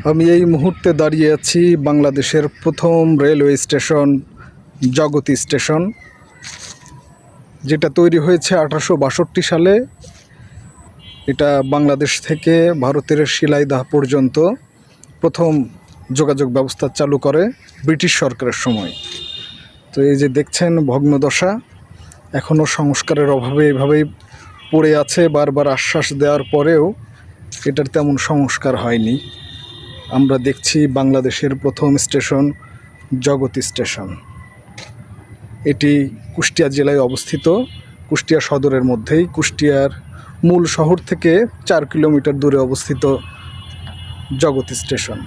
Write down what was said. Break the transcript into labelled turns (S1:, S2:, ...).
S1: আমি এই মুহূর্তে দাঁড়িয়ে আছি বাংলাদেশের প্রথম রেলওয়ে স্টেশন জগতী স্টেশন, যেটা তৈরি হয়েছে 1862 সালে। এটা বাংলাদেশ থেকে ভারতের শিলাইদহ পর্যন্ত প্রথম যোগাযোগ ব্যবস্থা চালু করে ব্রিটিশ সরকারের সময়। তো এই যে দেখছেন ভগ্নদশা, এখনও সংস্কারের অভাবে এভাবেই পড়ে আছে। বারবার আশ্বাস দেওয়ার পরেও এটার তেমন সংস্কার হয়নি। আমরা দেখছি বাংলাদেশের প্রথম স্টেশন জগতী স্টেশন। এটি কুষ্টিয়া জেলায় অবস্থিত, কুষ্টিয়া সদরের মধ্যেই। কুষ্টিয়ার মূল শহর থেকে 4 কিলোমিটার দূরে অবস্থিত জগতী স্টেশন।